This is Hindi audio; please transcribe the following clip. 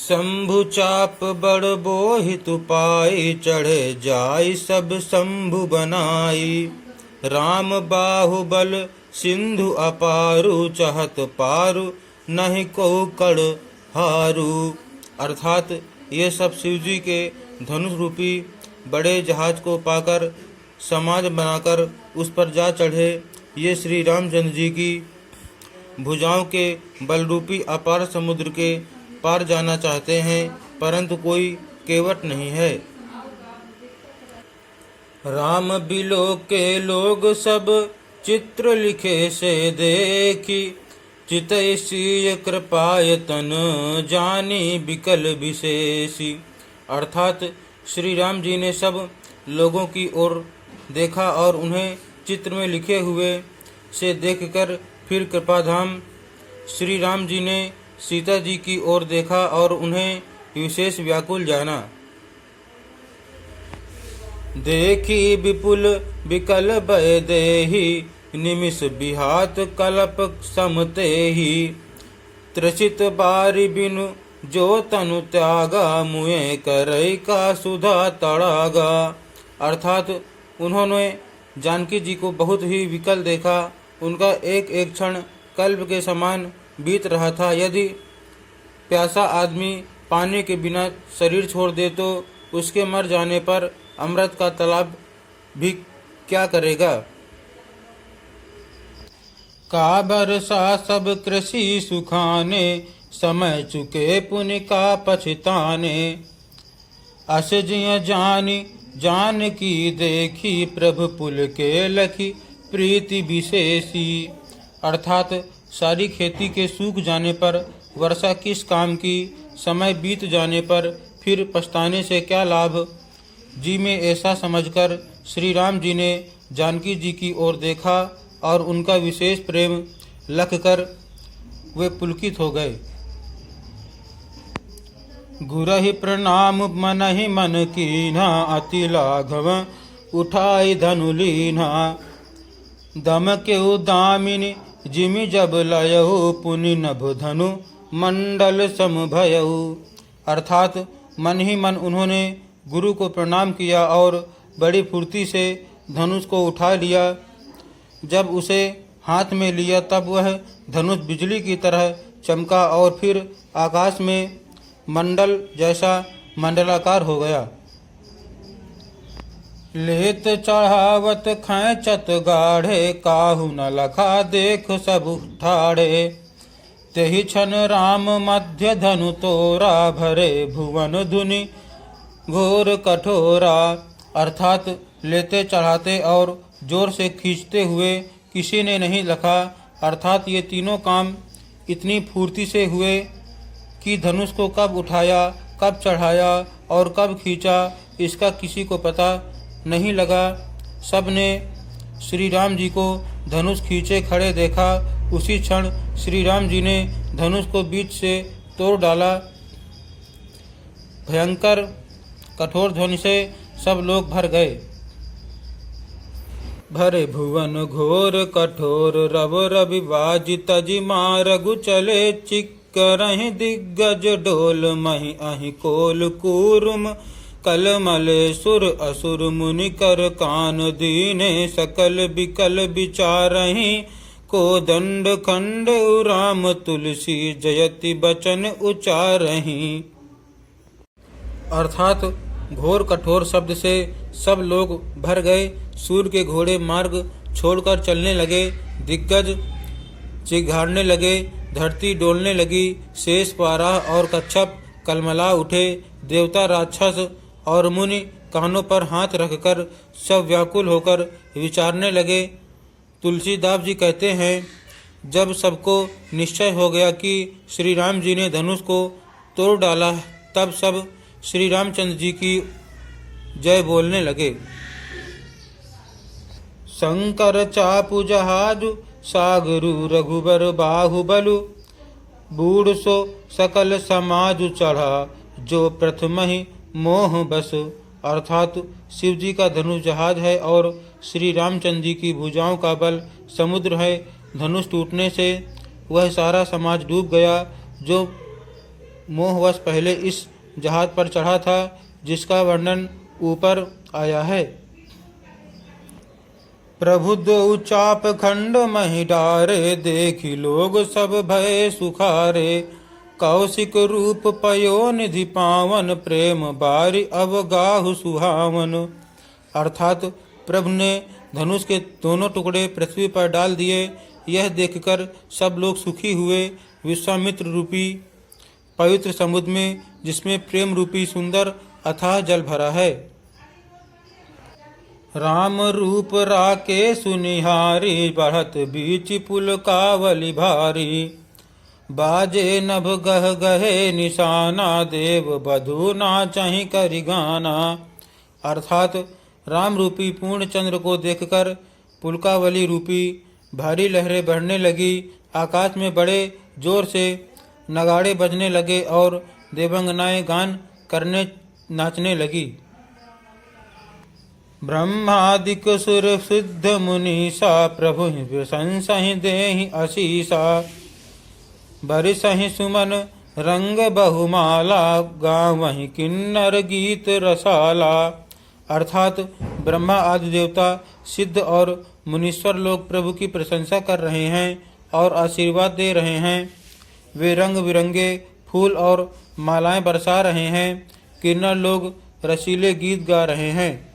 शंभु चाप बड़ बोहित पाई, चढ़े जाय सब शंभु बनाई। राम बाहुबल सिंधु अपारु, चहत पारु नहीं को कड़ हारू। अर्थात ये सब शिवजी के धनुष रूपी बड़े जहाज को पाकर समाज बनाकर उस पर जा चढ़े। ये श्री रामचंद्र जी की भुजाओं के बलरूपी अपार समुद्र के पार जाना चाहते हैं, परंतु कोई केवट नहीं है। राम बिलो के लोग सब चित्र लिखे से देखी, चितैसीय कृपायतन जानी बिकल विशेषी। अर्थात श्री राम जी ने सब लोगों की ओर देखा और उन्हें चित्र में लिखे हुए से देखकर फिर कृपाधाम श्री राम जी ने सीता जी की ओर देखा और उन्हें विशेष व्याकुल जाना। देखी विपुल विकल भय देहि, निमिष बिहात कलप समते ही। त्रसित बारी बिनु जो तनु त्यागा, मुए करई का सुधा तड़ागा। अर्थात उन्होंने जानकी जी को बहुत ही विकल देखा। उनका एक एक क्षण कल्प के समान बीत रहा था। यदि प्यासा आदमी पानी के बिना शरीर छोड़ दे तो उसके मर जाने पर अमृत का तालाब भी क्या करेगा। का बरसा सब कृषि सुखाने, समय चुके पुण्य का पछताने। अस जिय जानी जान की देखी, प्रभु पुल के लखी प्रीति विशेषी। अर्थात सारी खेती के सूख जाने पर वर्षा किस काम की, समय बीत जाने पर फिर पछताने से क्या लाभ। जी में ऐसा समझकर श्री राम जी ने जानकी जी की ओर देखा और उनका विशेष प्रेम लख कर वे पुलकित हो गए। गुरहि प्रणाम मनहि मन कीन्हा, अति लाघव उठाई धनुलीन्हा। दम के दामिनी जिमि जब लयहु, पुनि नभ धनु मंडल समभयहु। अर्थात मन ही मन उन्होंने गुरु को प्रणाम किया और बड़ी फुर्ती से धनुष को उठा लिया। जब उसे हाथ में लिया तब वह धनुष बिजली की तरह चमका और फिर आकाश में मंडल जैसा मंडलाकार हो गया। लेत चढ़ावत खैचत गाढ़े, काहू न लखा देख सब ठाढ़े। तेहि क्षण राम मध्य धनु तोरा, भरे भुवन धुनि घोर कठोरा। अर्थात लेते चढ़ाते और जोर से खींचते हुए किसी ने नहीं लखा। अर्थात ये तीनों काम इतनी फुर्ती से हुए कि धनुष को कब उठाया, कब चढ़ाया और कब खींचा इसका किसी को पता नहीं लगा। सब ने श्री राम जी को धनुष खींचे खड़े देखा। उसी क्षण श्री राम जी ने धनुष को बीच से तोड़ डाला। भयंकर कठोर ध्वनि से सब लोग भर गए। भरे भुवन घोर कठोर, रव रवि बाजि तजि मारगु चले। चिक्करहि दिग्गज डोल, महि अहि कोल कूरुम। कलमले सुर असुर मुनि कर कान दीने, सकल बिकल विचारहि को दंड खंड। राम तुलसी जयति बचन उचारहि। अर्थात घोर कठोर शब्द से सब लोग भर गए। सूर्य के घोड़े मार्ग छोड़कर चलने लगे। दिग्गज चिघाड़ने लगे। धरती डोलने लगी। शेष पाराह और कच्छप कलमला उठे। देवता राक्षस और मुनि कानों पर हाथ रखकर सब व्याकुल होकर विचारने लगे। तुलसीदास जी कहते हैं, जब सबको निश्चय हो गया कि श्री राम जी ने धनुष को तोड़ डाला, तब सब श्री रामचंद्र जी की जय बोलने लगे। शंकर चापु जहाजु, सागरु रघुबर बाहुबलु। बूढ़ सो सकल समाजु चढ़ा, जो प्रथम ही मोह बस। अर्थात शिव जी का धनुष जहाज है और श्री रामचंद्र जी की भुजाओं का बल समुद्र है। धनुष टूटने से वह सारा समाज डूब गया। जो मोहवश पहले इस जहाज पर चढ़ा था जिसका वर्णन ऊपर आया है। प्रभु दो चाप खंड मही डारे, देखी लोग सब भय सुखारे। कौशिक रूप पयो निधि पावन, प्रेम बारी अवगाहु सुहावन। अर्थात प्रभु ने धनुष के दोनों टुकड़े पृथ्वी पर डाल दिए। यह देखकर सब लोग सुखी हुए। विश्वामित्र रूपी पवित्र समुद्र में, जिसमें प्रेम रूपी सुंदर अथाह जल भरा है। राम रूप राके सुनिहारी, बढ़त बीच पुल कावली भारी। बाजे नभ गह गहे निशाना, देव बधु नाचहि करि गाना। अर्थात राम रूपी पूर्ण चंद्र को देखकर पुलकावली रूपी भारी लहरें बढ़ने लगी। आकाश में बड़े जोर से नगाड़े बजने लगे और देवांगनाएं गान करने नाचने लगी। ब्रह्मादिक सुर सिद्ध मुनीसा, प्रभु प्रशंसहि देहि आशीषा। बरिसहि सुमन रंग बहुमाला, गावहि किन्नर गीत रसाला। अर्थात ब्रह्मा आदि देवता, सिद्ध और मुनीश्वर लोग प्रभु की प्रशंसा कर रहे हैं और आशीर्वाद दे रहे हैं। वे रंग बिरंगे फूल और मालाएं बरसा रहे हैं। किन्नर लोग रसीले गीत गा रहे हैं।